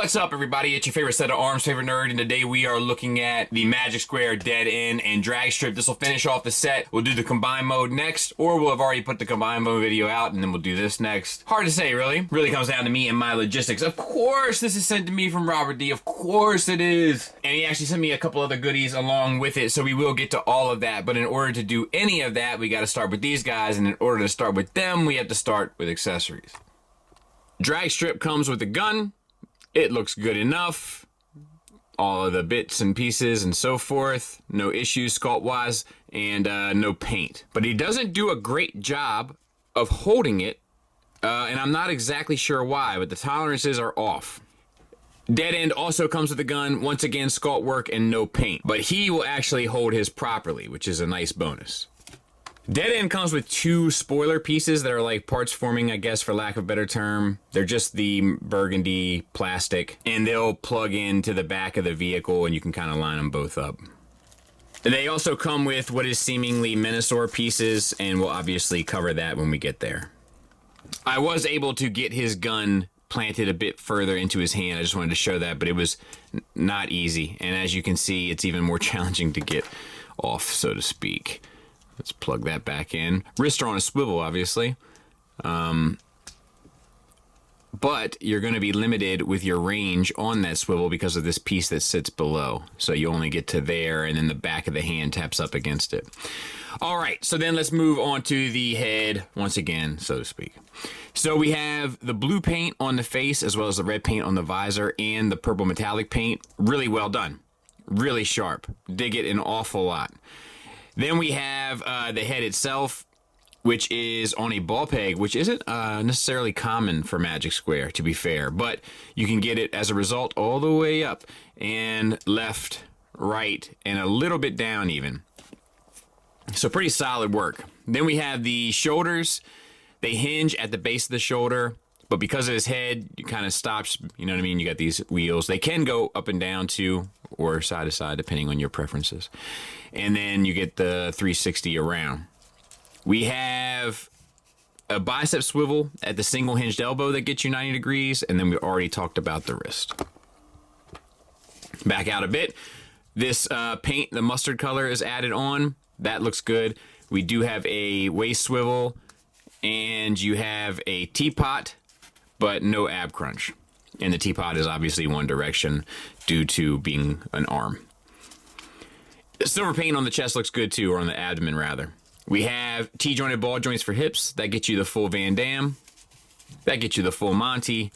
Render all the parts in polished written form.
What's up, everybody? It's your favorite set of arms, favorite nerd, and today we are looking at the Magic Square, Deadend, and Dragstrip. This will finish off the set. We'll do the combine mode next, or we'll have already put the combine mode video out, and then we'll do this next. Hard to say, really. Really comes down to me and my logistics. Of course, this is sent to me from Robert D. Of course it is. And he actually sent me a couple other goodies along with it, so we will get to all of that. But in order to do any of that, we got to start with these guys, and in order to start with them, we have to start with accessories. Dragstrip comes with a gun. It looks good enough. All of the bits and pieces and so forth. No issues sculpt-wise, and no paint. But he doesn't do a great job of holding it, and I'm not exactly sure why, but the tolerances are off. Deadend also comes with a gun. Once again, sculpt work and no paint. But he will actually hold his properly, which is a nice bonus. Deadend comes with two spoiler pieces that are like parts forming, I guess, for lack of a better term. They're just the burgundy plastic, and they'll plug into the back of the vehicle, and you can kind of line them both up. They also come with what is seemingly Minosaur pieces, and we'll obviously cover that when we get there. I was able to get his gun planted a bit further into his hand. I just wanted to show that, but it was not easy. And as you can see, it's even more challenging to get off, so to speak. Let's plug that back in. Wrists are on a swivel, obviously. But you're going to be limited with your range on that swivel because of this piece that sits below. So you only get to there, and then the back of the hand taps up against it. All right, so then let's move on to the head once again, so to speak. So we have the blue paint on the face, as well as the red paint on the visor, and the purple metallic paint. Really well done. Really sharp. Dig it an awful lot. Then we have the head itself, which is on a ball peg, which isn't necessarily common for Magic Square, to be fair. But you can get it, as a result, all the way up and left, right, and a little bit down even. So pretty solid work. Then we have the shoulders. They hinge at the base of the shoulder, but because of his head, it kind of stops, you know what I mean? You got these wheels. They can go up and down too, or side to side, depending on your preferences. And then you get the 360 around. We have a bicep swivel at the single hinged elbow that gets you 90 degrees, and then we already talked about the wrist. Back out a bit. This paint, the mustard color, is added on. That looks good. We do have a waist swivel, and you have a teapot, but no ab crunch. And the teapot is obviously one direction due to being an arm. Silver paint on the chest looks good too, or on the abdomen rather. We have T-jointed ball joints for hips. That gets you the full Van Damme. That gets you the full Monty.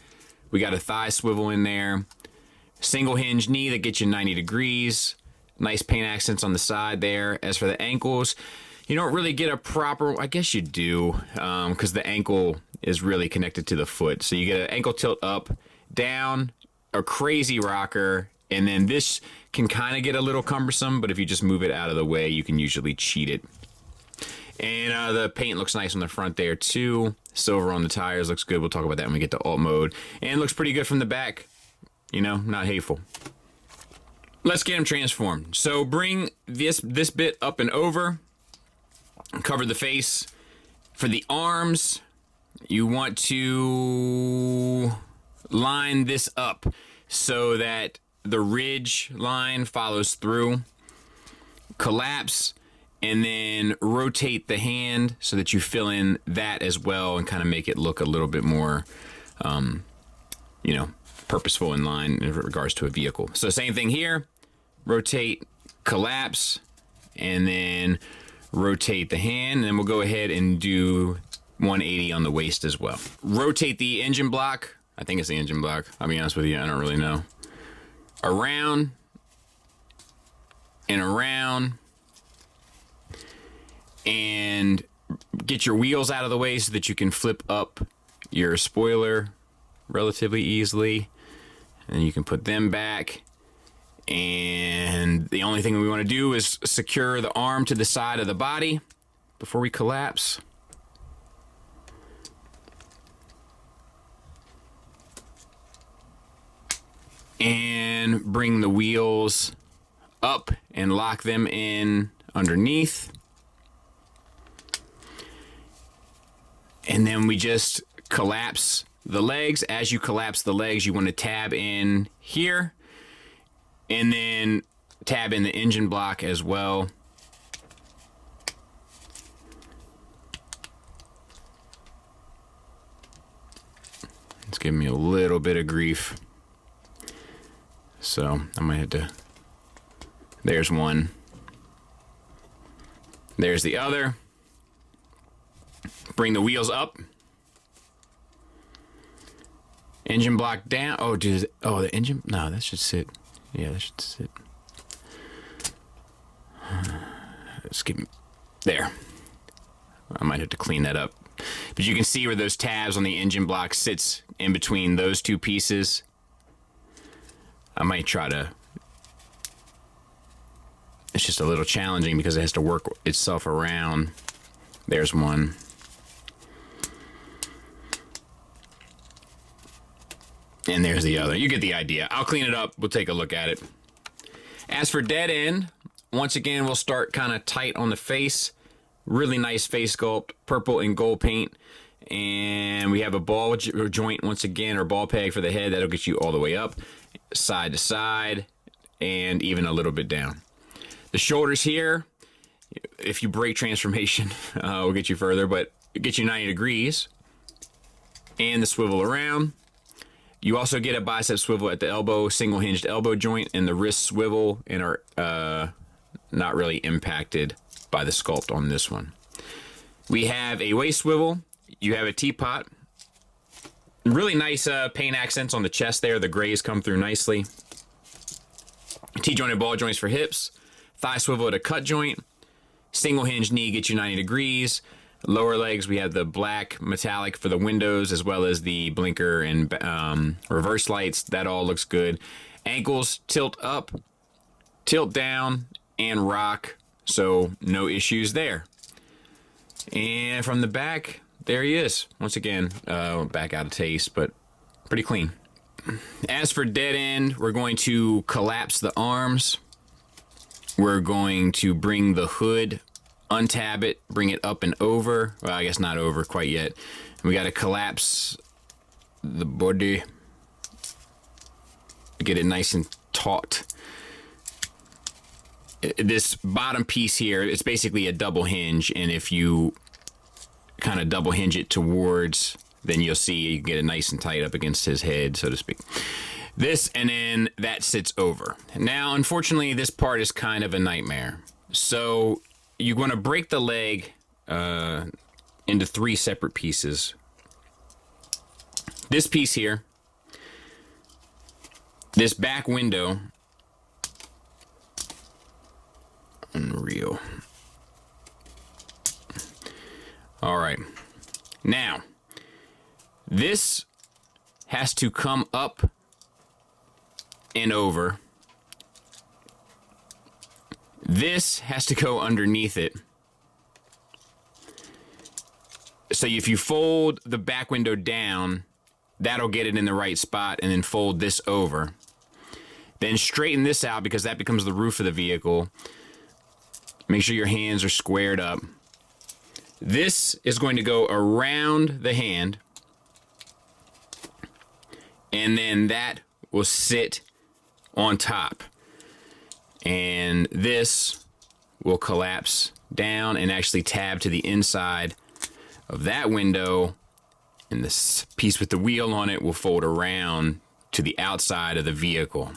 We got a thigh swivel in there. Single hinge knee that gets you 90 degrees. Nice paint accents on the side there. As for the ankles, you don't really get a proper, I guess you do, because the ankle is really connected to the foot. So you get an ankle tilt up, down, a crazy rocker, and then this can kind of get a little cumbersome, but if you just move it out of the way, you can usually cheat it. And the paint looks nice on the front there too. Silver on the tires looks good. We'll talk about that when we get to alt mode. And it looks pretty good from the back. You know, not hateful. Let's get him transformed. So bring this bit up and over. Cover the face. For the arms, you want to line this up so that the ridge line follows through. Collapse, and then rotate the hand so that you fill in that as well and kind of make it look a little bit more, you know, purposeful in line in regards to a vehicle. So same thing here. Rotate, collapse, and then rotate the hand, and then we'll go ahead and do 180 on the waist as well. Rotate the engine block. I think it's the engine block. I'll be honest with you, I don't really know. Around and around, and get your wheels out of the way so that you can flip up your spoiler relatively easily, and you can put them back. And the only thing we want to do is secure the arm to the side of the body before we collapse. And bring the wheels up and lock them in underneath. And then we just collapse the legs. As you collapse the legs, you want to tab in here and then tab in the engine block as well. It's giving me a little bit of grief. So I might have to, there's one. There's the other. Bring the wheels up. Engine block down. Oh, dude. Oh, the engine. No, that should sit. Yeah, that should sit. Skip. There. I might have to clean that up. But you can see where those tabs on the engine block sits in between those two pieces. I might try to. It's just a little challenging because it has to work itself around. There's one. And there's the other. You get the idea. I'll clean it up. We'll take a look at it. As for Deadend, once again, we'll start kind of tight on the face. Really nice face sculpt, purple and gold paint. And we have a ball joint once again, or ball peg for the head. That'll get you all the way up, side to side, and even a little bit down. The shoulders here, if you break transformation, will get you further, but it gets you 90 degrees. And the swivel around. You also get a bicep swivel at the elbow, single hinged elbow joint, and the wrist swivel, and are not really impacted by the sculpt on this one. We have a waist swivel. You have a teapot. Really nice paint accents on the chest there. The grays come through nicely. T-jointed ball joints for hips. Thigh swivel at a cut joint. Single hinge knee gets you 90 degrees. Lower legs, we have the black metallic for the windows, as well as the blinker and reverse lights. That all looks good. Ankles tilt up, tilt down, and rock. So no issues there. And from the back, there he is. Once again, back out of taste, but pretty clean. As for Deadend, we're going to collapse the arms. We're going to bring the hood, untab it, bring it up and over. Well, I guess not over quite yet. We got to collapse the body, get it nice and taut. This bottom piece here, it's basically a double hinge, and if you kind of double hinge it towards, then you'll see you get it nice and tight up against his head, so to speak. This, and then that sits over. Now, unfortunately, this part is kind of a nightmare. So you're going to break the leg into 3 separate pieces. This piece here, this back window, unreal. All right. Now, this has to come up and over. This has to go underneath it. So if you fold the back window down, that'll get it in the right spot, and then fold this over. Then straighten this out because that becomes the roof of the vehicle. Make sure your hands are squared up. This is going to go around the hand, and then that will sit on top. And this will collapse down and actually tab to the inside of that window, and this piece with the wheel on it will fold around to the outside of the vehicle.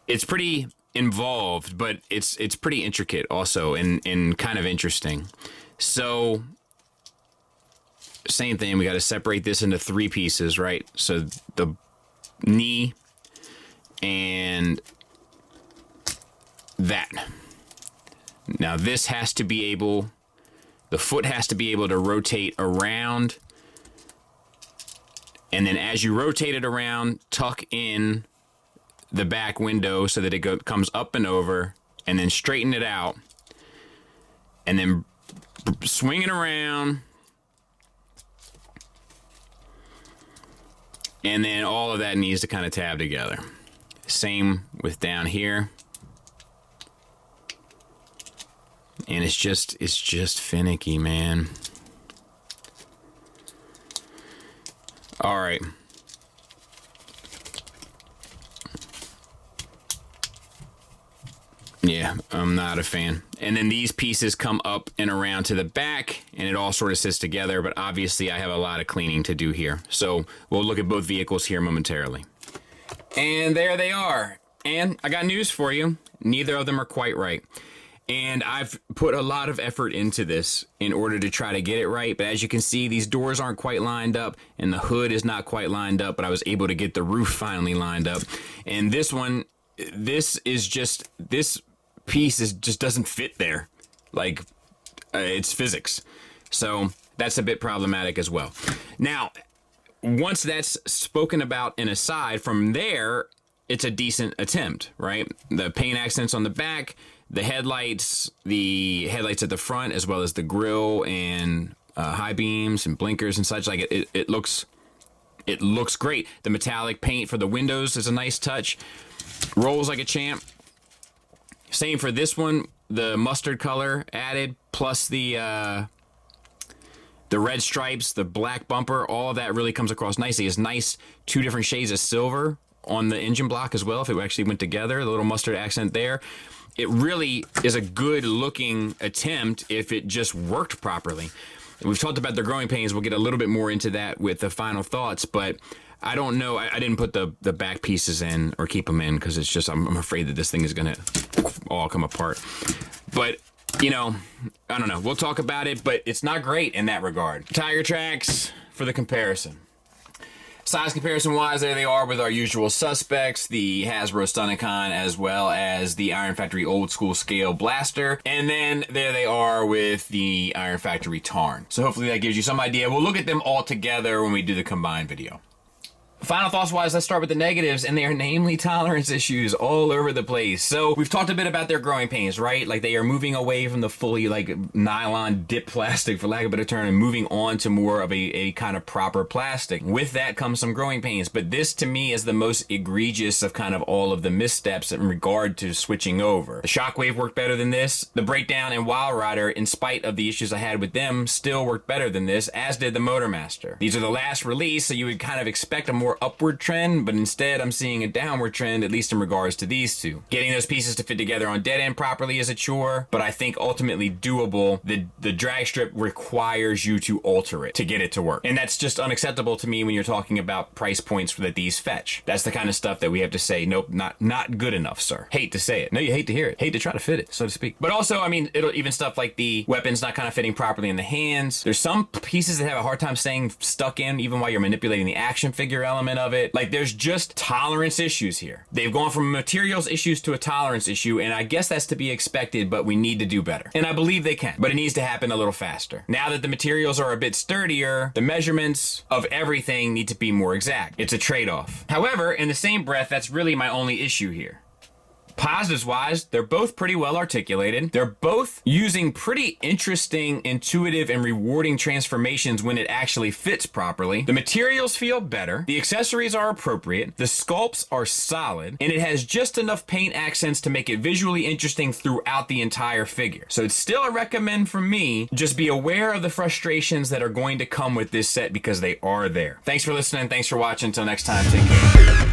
It's pretty involved, but it's pretty intricate also, and kind of interesting. So same thing, we got to separate this into 3 pieces, right? So the knee and that. Now this has to be able, the foot has to be able to rotate around, and then as you rotate it around, tuck in the back window so that it comes up and over, and then straighten it out, and then swing it around, and then all of that needs to kind of tab together. Same with down here. And it's just finicky, man. All right. Yeah, I'm not a fan. And then these pieces come up and around to the back, and it all sort of sits together, but obviously I have a lot of cleaning to do here. So we'll look at both vehicles here momentarily. And there they are. And I got news for you. Neither of them are quite right. And I've put a lot of effort into this in order to try to get it right. But as you can see, these doors aren't quite lined up and the hood is not quite lined up, but I was able to get the roof finally lined up. And this one, this piece just doesn't fit there. Like, it's physics. So that's a bit problematic as well. Now, once that's spoken about and aside, from there, it's a decent attempt, right? The paint accents on the back, the headlights at the front, as well as the grille and high beams and blinkers and such. Like it looks great. The metallic paint for the windows is a nice touch. Rolls like a champ. Same for this one. The mustard color added, plus the red stripes, the black bumper, all of that really comes across nicely. It's nice, 2 different shades of silver on the engine block as well, if it actually went together. The little mustard accent there. It really is a good looking attempt if it just worked properly. We've talked about the growing pains. We'll get a little bit more into that with the final thoughts, but I don't know. I didn't put the back pieces in or keep them in because it's just, I'm afraid that this thing is going to all come apart. But, you know, I don't know. We'll talk about it, but it's not great in that regard. Tire tracks for the comparison. Size comparison wise, there they are with our usual suspects, the Hasbro Stunnicon as well as the Iron Factory Old School Scale Blaster. And then there they are with the Iron Factory Tarn. So hopefully that gives you some idea. We'll look at them all together when we do the combined video. Final thoughts wise, let's start with the negatives, and they are namely tolerance issues all over the place. So we've talked a bit about their growing pains, right? Like they are moving away from the fully like nylon dip plastic, for lack of a better term, and moving on to more of a kind of proper plastic. With that comes some growing pains, but this to me is the most egregious of kind of all of the missteps in regard to switching over. The Shockwave worked better than this. The Breakdown and Wild Rider, in spite of the issues I had with them, still worked better than this, as did the Motormaster. These are the last release, so you would kind of expect a more upward trend, but instead I'm seeing a downward trend, at least in regards to these two. Getting those pieces to fit together on Deadend properly is a chore, but I think ultimately doable. The drag strip requires you to alter it to get it to work, and that's just unacceptable to me when you're talking about price points that these fetch. That's the kind of stuff that we have to say, nope, not good enough, sir. Hate to say it. No, you hate to hear it. Hate to try to fit it, so to speak. But also, I mean, it'll even stuff like the weapons not kind of fitting properly in the hands. There's some pieces that have a hard time staying stuck in even while you're manipulating the action figure element of it. Like there's just tolerance issues here. They've gone from materials issues to a tolerance issue, and I guess that's to be expected, but we need to do better. And I believe they can, but it needs to happen a little faster. Now that the materials are a bit sturdier, the measurements of everything need to be more exact. It's a trade-off. However, in the same breath, that's really my only issue here. Positives wise, they're both pretty well articulated. They're both using pretty interesting, intuitive, and rewarding transformations when it actually fits properly. The materials feel better. The accessories are appropriate. The sculpts are solid. And it has just enough paint accents to make it visually interesting throughout the entire figure. So it's still a recommend from me. Just be aware of the frustrations that are going to come with this set because they are there. Thanks for listening. Thanks for watching. Until next time, take care.